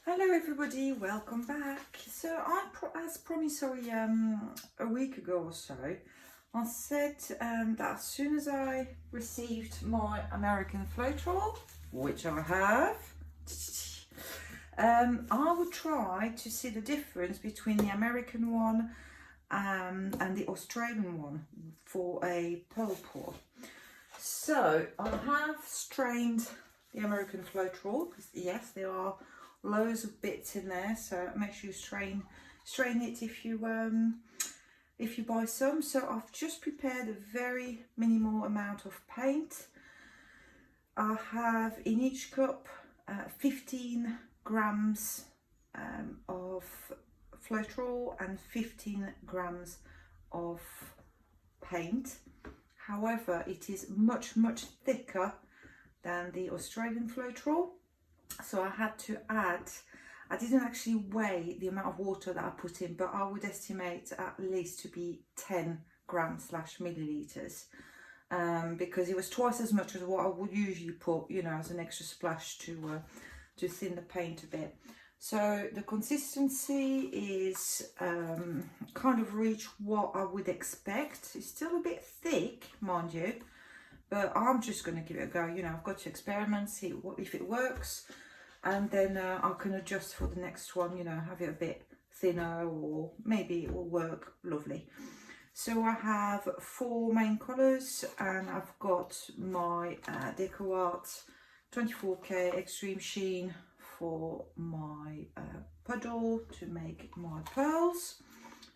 Hello everybody, welcome back. So as promised, a week ago or so, I said that as soon as I received my American Floetrol, which I have, I would try to see the difference between the American one and the Australian one for a pearl pour. So I have strained the American Floetrol because yes, there are loads of bits in there, so make sure you strain it if you buy some. So I've just prepared a very minimal amount of paint. I have in each cup 15 grams of Floetrol and 15 grams of paint. However, it is much thicker than the Australian Floetrol. So I had to add, I didn't actually weigh the amount of water that I put in, but I would estimate at least to be 10 grams / milliliters, because it was twice as much as what I would usually put, you know, as an extra splash to thin the paint a bit. So the consistency is kind of reach what I would expect. It's still a bit thick, mind you, but I'm just going to give it a go. You know, I've got to experiment, see if it works, and then I can adjust for the next one, you know, have it a bit thinner, or maybe it will work lovely. So I have 4 main colours, and I've got my Deco Art 24K Extreme Sheen for my puddle to make my pearls.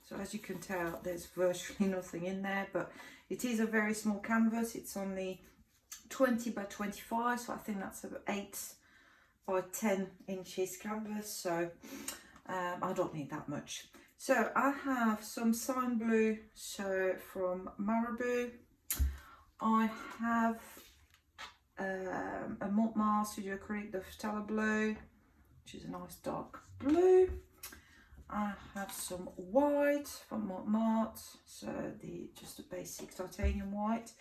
So as you can tell, there's virtually nothing in there, but it is a very small canvas. It's only 20 by 25, so I think that's about 8 by 10 inches canvas, so I don't need that much. So I have some cyan blue, so from Marabou. I have a Montmartre Studio Acrylic de Stella Blue, which is a nice dark blue. I have some white from Montmartre, so just a basic titanium white.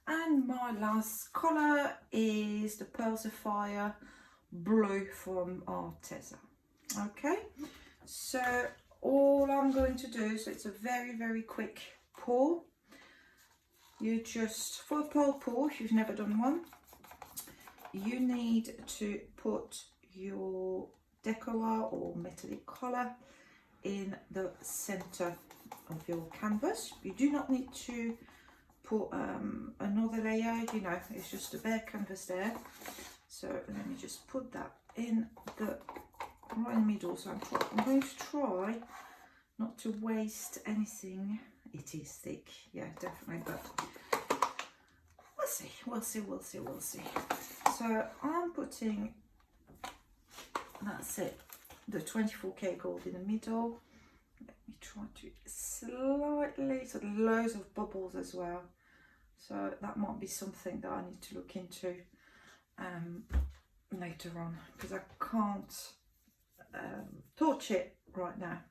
And my last colour is the Pearl Sapphire Blue from Arteza. Okay, so all I'm going to do, so it's a very quick pour. You just, for a pearl pour, if you've never done one, you need to put your Deco Art or metallic colour in the center of your canvas. You do not need to put another layer, you know, it's just a bare canvas there. So let me just put that in right in the middle. So I'm going to try not to waste anything. It is thick, yeah, definitely, but we'll see. So I'm putting, that's it, the 24K gold in the middle. Let me try to slightly, so loads of bubbles as well, so that might be something that I need to look into later on, because I can't torch it right now.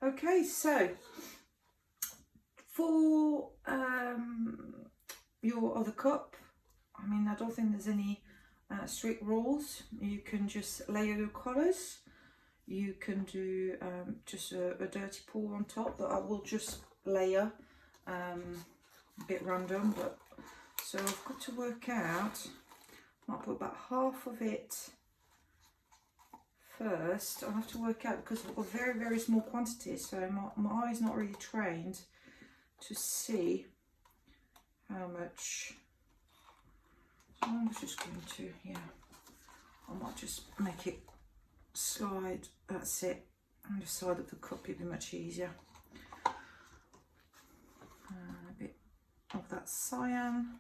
Okay, so for your other cup, I mean, I don't think there's any strict rules. You can just layer your colours. You can do just a dirty pour on top, but I will just layer a bit random. But so I've got to work out. I might put about half of it first. I'll have to work out because I've got very small quantities, so my eye's not really trained to see how much. So I'm just going to, yeah, I might just make it slide, that's it, on the side of the cup, it'd be much easier. A bit of that cyan.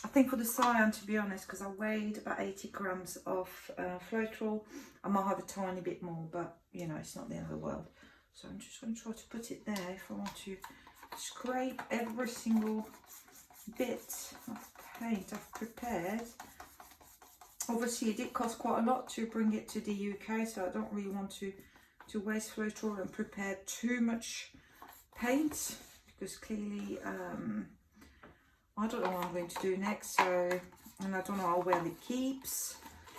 I think for the cyan, to be honest, because I weighed about 80 grams of Floetrol, I might have a tiny bit more, but you know, it's not the end of the world. So I'm just going to try to put it there if I want to scrape every single bit of paint I've prepared. Obviously it did cost quite a lot to bring it to the UK, so I don't really want to waste Floetrol and prepare too much paint, because clearly I don't know what I'm going to do next, so, and I don't know how well it keeps.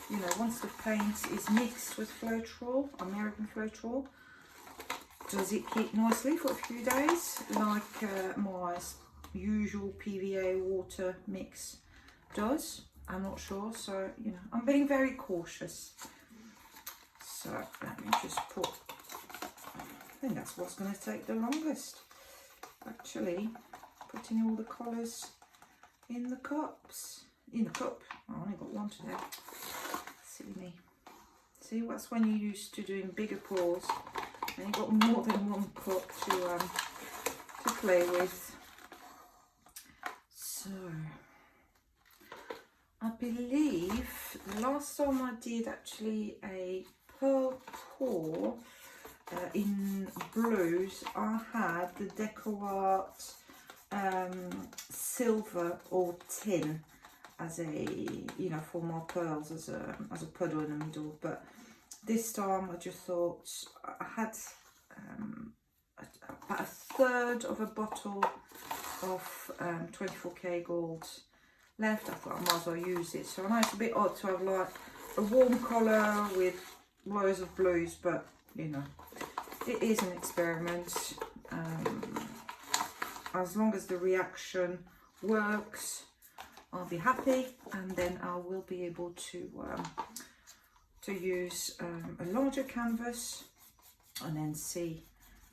you know, once the paint is mixed with Floetrol, American Floetrol, does it keep nicely for a few days like my usual PVA water mix does? I'm not sure, so you know, I'm being very cautious. So let me just put, I think that's what's going to take the longest, actually, putting all the colours in the cups. In the cup. I only got one today. Silly me. See, that's when you're used to doing bigger pours and you've got more than one cup to play with. So I believe the last time I did actually a pearl pour in blues, I had the Deco Art silver or tin as a, you know, for my pearls as a puddle in the middle. But this time I just thought I had about a third of a bottle of 24K gold left. I thought I might as well use it. So I know it's a bit odd to have like a warm colour with loads of blues, but you know, it is an experiment. As long as the reaction works, I'll be happy, and then I will be able to use a larger canvas and then see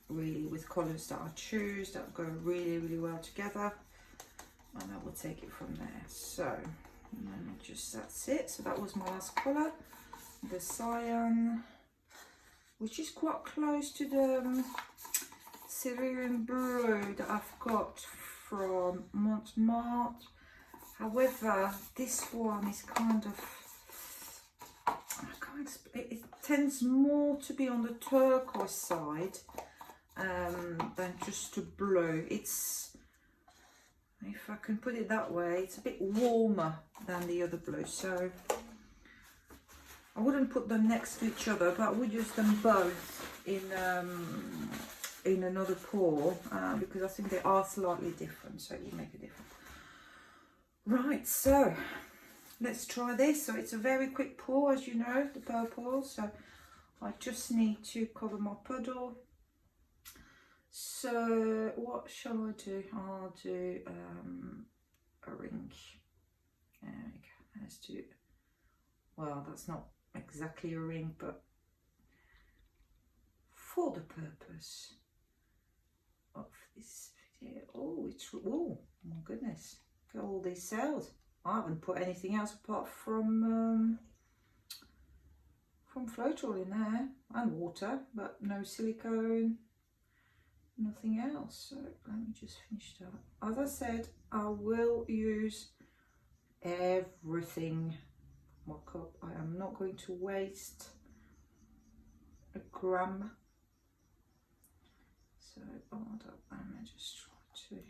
really with colours that I choose that go really, really well together, and I will take it from there. So let me just, that's it. So that was my last colour, the cyan, which is quite close to the cerulean blue that I've got from Montmartre. However, this one is kind of, it tends more to be on the turquoise side than just to blue. It's, if I can put it that way, it's a bit warmer than the other blue. So I wouldn't put them next to each other, but I would use them both in another pour because I think they are slightly different, so it will make a difference. Right, so let's try this. So it's a very quick pour, as you know, the purple. So I just need to cover my puddle. So what shall I do? I'll do a ring. There we go. Let's do, well, that's not exactly a ring, but for the purpose of this video. Oh, it's, oh my goodness. Look at all these cells. I haven't put anything else apart from Floetrol in there, and water, but no silicone, nothing else. So let me just finish that. As I said, I will use everything. My cup, I am not going to waste a gram. So I'm just try to,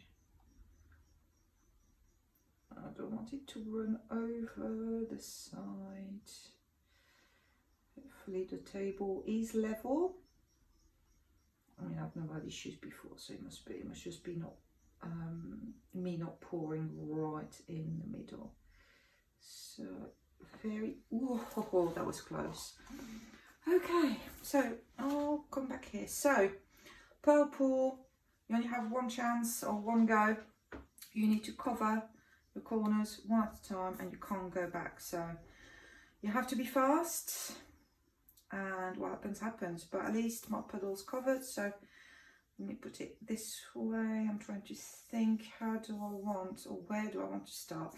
I don't want it to run over the side. Hopefully the table is level. I mean, I've never had issues before, so it must just be not me not pouring right in the middle. So very, oh, that was close. Okay, so I'll come back here. So purple, you only have one chance or one go. You need to cover the corners one at a time, and you can't go back. So you have to be fast, and what happens happens. But at least my puddle's covered. So let me put it this way. I'm trying to think, how do I want, or where do I want to start?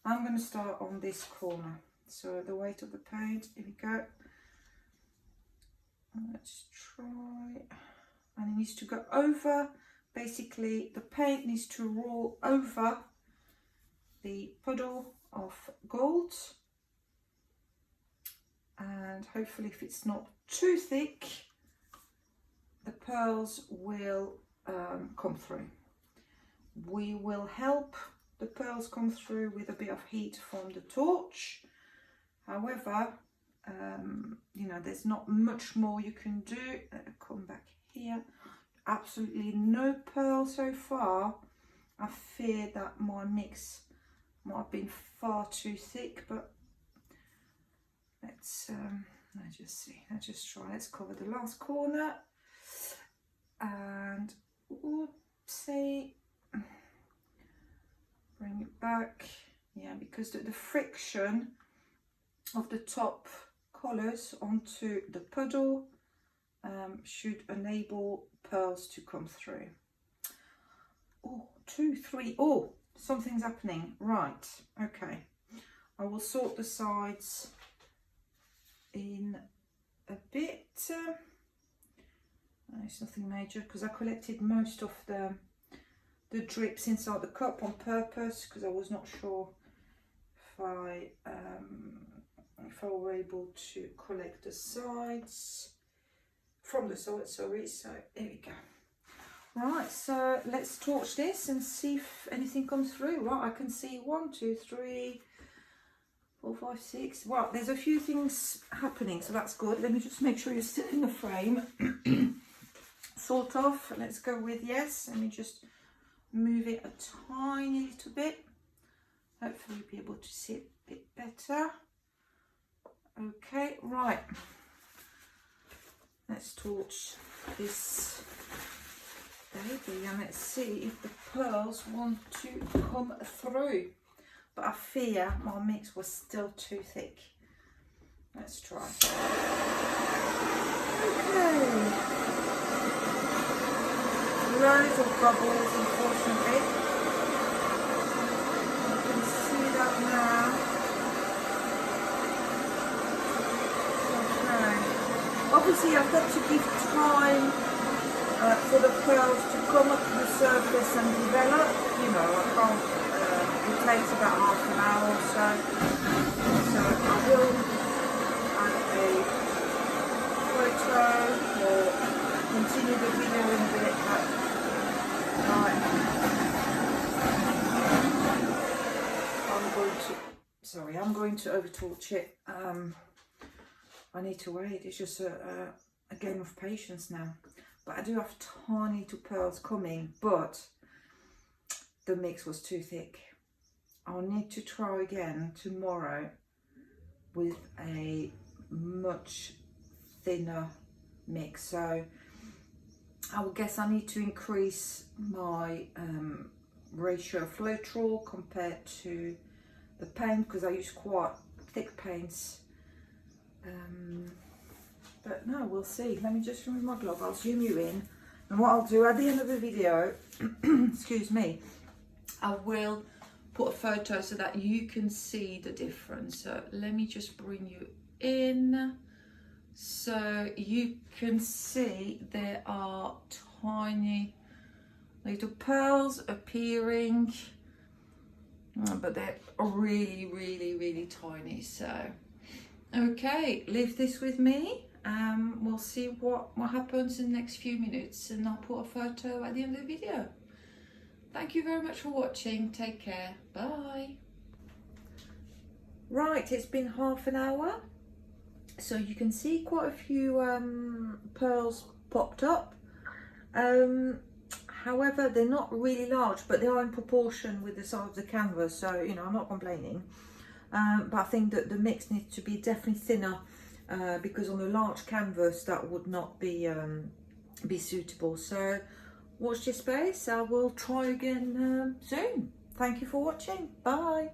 I'm going to start on this corner. So the weight of the paint, here we go. Let's try, and it needs to go over, basically the paint needs to roll over the puddle of gold, and hopefully if it's not too thick, the pearls will come through. We will help the pearls come through with a bit of heat from the torch. However, you know, there's not much more you can do. Come back here. Absolutely no pearl so far. I fear that my mix might have been far too thick, but let's just see, let's just try, let's cover the last corner, and oopsie, bring it back. Yeah, because the friction of the top colours onto the puddle should enable pearls to come through. Oh, 2, 3, oh, something's happening. Right, okay. I will sort the sides in a bit. It's nothing major because I collected most of the drips inside the cup on purpose because I was not sure if I were able to collect the sides from the sides, sorry. So there we go. Right, so let's torch this and see if anything comes through. Right, I can see 1, 2, 3, 4, 5, 6. Well, there's a few things happening, so that's good. Let me just make sure you're still in the frame. Sort of. Let's go with yes. Let me just move it a tiny little bit. Hopefully you'll be able to see it a bit better. Okay, right. Let's torch this baby and let's see if the pearls want to come through. But I fear my mix was still too thick. Let's try. Okay. Loads of bubbles, unfortunately. You can see that now. Okay. Obviously, I've got to give time for the pearls to come up to the surface and develop. You know, I can't. It takes about half an hour or so. So I will add a photo or continue the video in a bit. But right, I'm going to over torch it. I need to wait. It's just a game of patience now. But I do have tiny little pearls coming, but the mix was too thick. I'll need to try again tomorrow with a much thinner mix. So I would guess I need to increase my ratio of Floetrol compared to the paint because I use quite thick paints. But no, we'll see. Let me just remove my glove. I'll zoom you in. And what I'll do at the end of the video, excuse me, I will put a photo so that you can see the difference. So let me just bring you in so you can see there are tiny little pearls appearing, but they're really, really, really tiny. So okay, leave this with me. We'll see what happens in the next few minutes, and I'll put a photo at the end of the video. Thank you very much for watching. Take care. Bye. Right, it's been half an hour. So you can see quite a few pearls popped up. However, they're not really large, but they are in proportion with the size of the canvas. So, you know, I'm not complaining. But I think that the mix needs to be definitely thinner because on a large canvas that would not be suitable. So watch this space. I will try again soon. Thank you for watching. Bye.